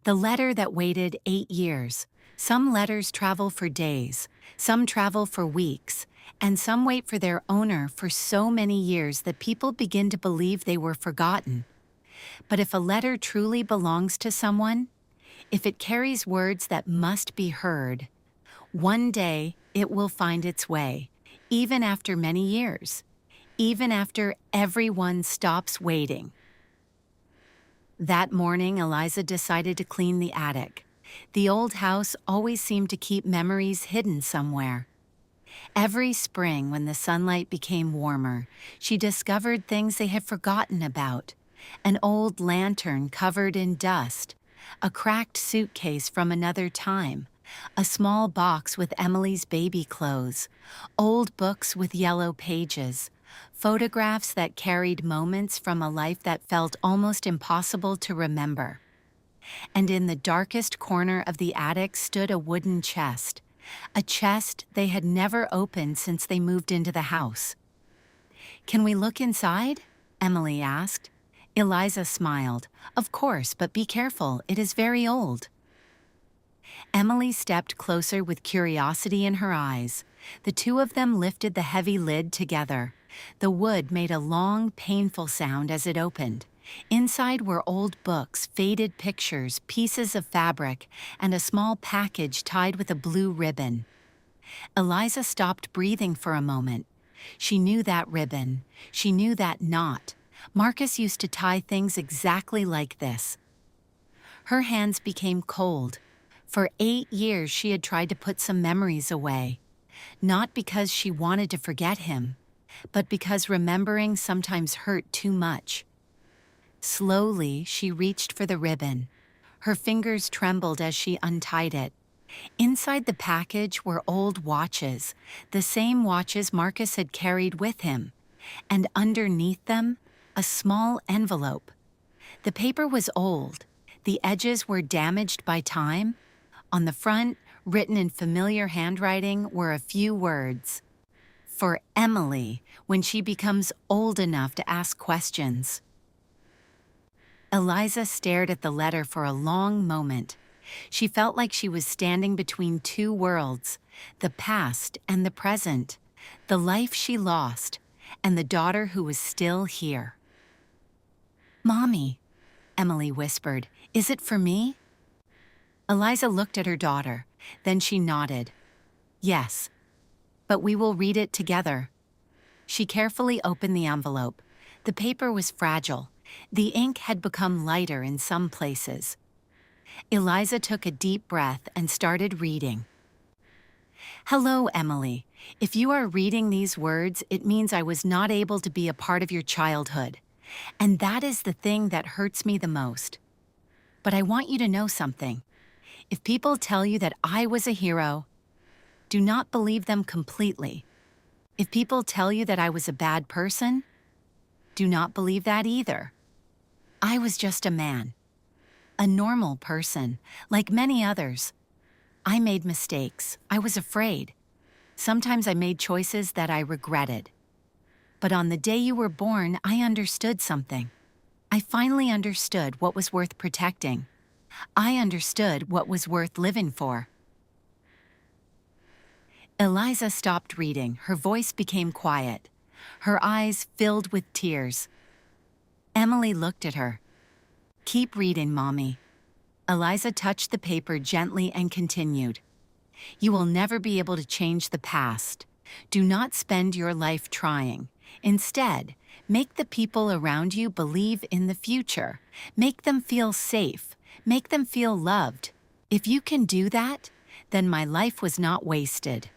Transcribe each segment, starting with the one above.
The letter that waited 8 years. Some letters travel for days, some travel for weeks, and some wait for their owner for so many years that people begin to believe they were forgotten. But if a letter truly belongs to someone, if it carries words that must be heard, one day it will find its way, even after many years, even after everyone stops waiting. That morning, Eliza decided to clean the attic. The old house always seemed to keep memories hidden somewhere. Every spring, when the sunlight became warmer, she discovered things they had forgotten about. An old lantern covered in dust, a cracked suitcase from another time, a small box with Emily's baby clothes, old books with yellow pages, photographs that carried moments from a life that felt almost impossible to remember. And in the darkest corner of the attic stood a wooden chest, a chest they had never opened since they moved into the house. "Can we look inside?" Emily asked. Eliza smiled. "Of course, but be careful, it is very old." Emily stepped closer with curiosity in her eyes. The two of them lifted the heavy lid together. The wood made a long, painful sound as it opened. Inside were old books, faded pictures, pieces of fabric, and a small package tied with a blue ribbon. Eliza stopped breathing for a moment. She knew that ribbon. She knew that knot. Marcus used to tie things exactly like this. Her hands became cold. For 8 years she had tried to put some memories away, not because she wanted to forget him, but because remembering sometimes hurt too much. Slowly, she reached for the ribbon. Her fingers trembled as she untied it. Inside the package were old watches, the same watches Marcus had carried with him, and underneath them, a small envelope. The paper was old. The edges were damaged by time. On the front, written in familiar handwriting, were a few words. "For Emily, when she becomes old enough to ask questions." Eliza stared at the letter for a long moment. She felt like she was standing between two worlds, the past and the present, the life she lost, and the daughter who was still here. "Mommy," Emily whispered, "is it for me?" Eliza looked at her daughter, then she nodded. "Yes, but we will read it together." She carefully opened the envelope. The paper was fragile. The ink had become lighter in some places. Eliza took a deep breath and started reading. "Hello, Emily. If you are reading these words, it means I was not able to be a part of your childhood. And that is the thing that hurts me the most. But I want you to know something. If people tell you that I was a hero, do not believe them completely. If people tell you that I was a bad person, do not believe that either. I was just a man, a normal person, like many others. I made mistakes. I was afraid. Sometimes I made choices that I regretted. But on the day you were born, I understood something. I finally understood what was worth protecting. I understood what was worth living for." Eliza stopped reading. Her voice became quiet. Her eyes filled with tears. Emily looked at her. "Keep reading, Mommy." Eliza touched the paper gently and continued. "You will never be able to change the past. Do not spend your life trying. Instead, make the people around you believe in the future. Make them feel safe. Make them feel loved. If you can do that, then my life was not wasted."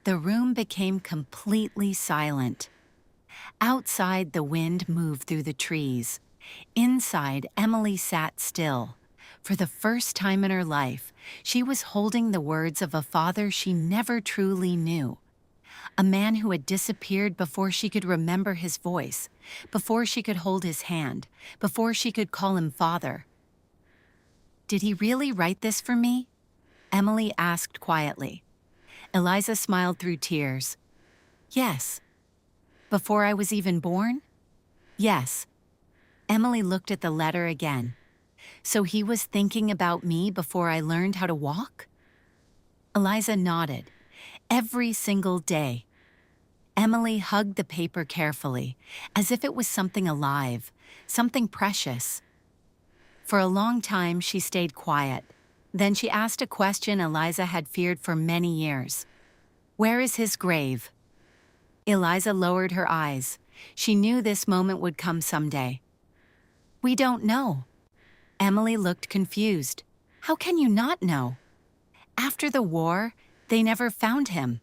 The room became completely silent. Outside, the wind moved through the trees. Inside, Emily sat still. For the first time in her life, she was holding the words of a father she never truly knew. A man who had disappeared before she could remember his voice, before she could hold his hand, before she could call him father. "Did he really write this for me?" Emily asked quietly. Eliza smiled through tears. "Yes." "Before I was even born?" "Yes." Emily looked at the letter again. So he was thinking about me before I learned how to walk? Eliza nodded. Every single day. Emily hugged the paper carefully, as if it was something alive, something precious. For a long time, she stayed quiet. Then she asked a question Eliza had feared for many years. "Where is his grave?" Eliza lowered her eyes. She knew this moment would come someday. "We don't know." Emily looked confused. "How can you not know? After the war, they never found him."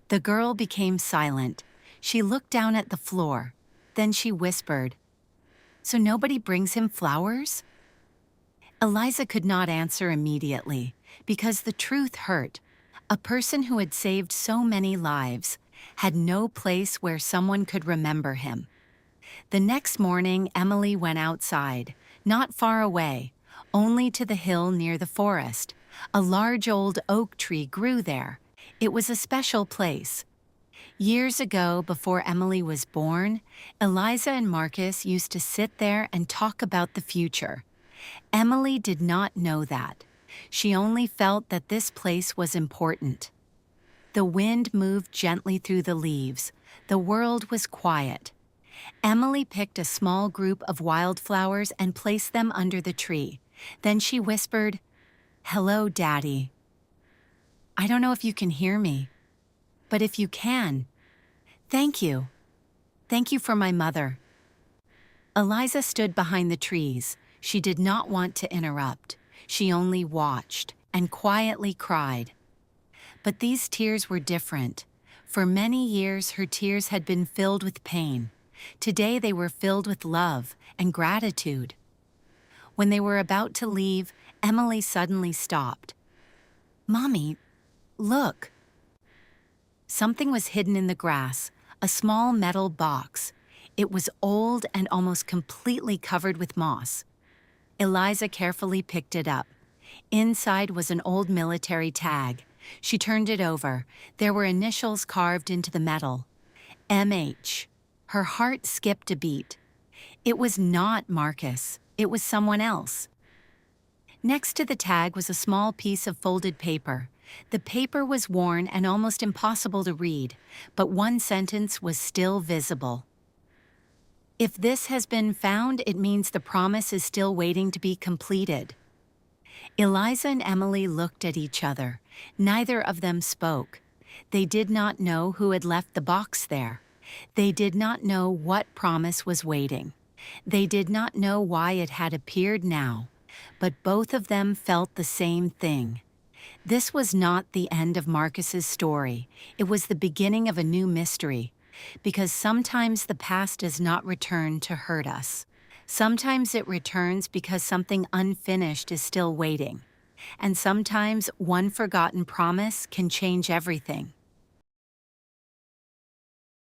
The girl became silent. She looked down at the floor. Then she whispered, "So nobody brings him flowers?" Eliza could not answer immediately, because the truth hurt. A person who had saved so many lives had no place where someone could remember him. The next morning, Emily went outside, not far away, only to the hill near the forest. A large old oak tree grew there. It was a special place. Years ago, before Emily was born, Eliza and Marcus used to sit there and talk about the future. Emily did not know that. She only felt that this place was important. The wind moved gently through the leaves. The world was quiet. Emily picked a small group of wildflowers and placed them under the tree. Then she whispered, "Hello, Daddy. I don't know if you can hear me, but if you can, thank you. Thank you for my mother." Eliza stood behind the trees. She did not want to interrupt. She only watched and quietly cried. But these tears were different. For many years, her tears had been filled with pain. Today, they were filled with love and gratitude. When they were about to leave, Emily suddenly stopped. "Mommy, look." Something was hidden in the grass, a small metal box. It was old and almost completely covered with moss. Eliza carefully picked it up. Inside was an old military tag. She turned it over. There were initials carved into the metal. MH. Her heart skipped a beat. It was not Marcus. It was someone else. Next to the tag was a small piece of folded paper. The paper was worn and almost impossible to read, but one sentence was still visible. "If this has been found, it means the promise is still waiting to be completed." Eliza and Emily looked at each other. Neither of them spoke. They did not know who had left the box there. They did not know what promise was waiting. They did not know why it had appeared now, but both of them felt the same thing. This was not the end of Marcus's story. It was the beginning of a new mystery, because sometimes the past does not return to hurt us. Sometimes it returns because something unfinished is still waiting. And sometimes one forgotten promise can change everything.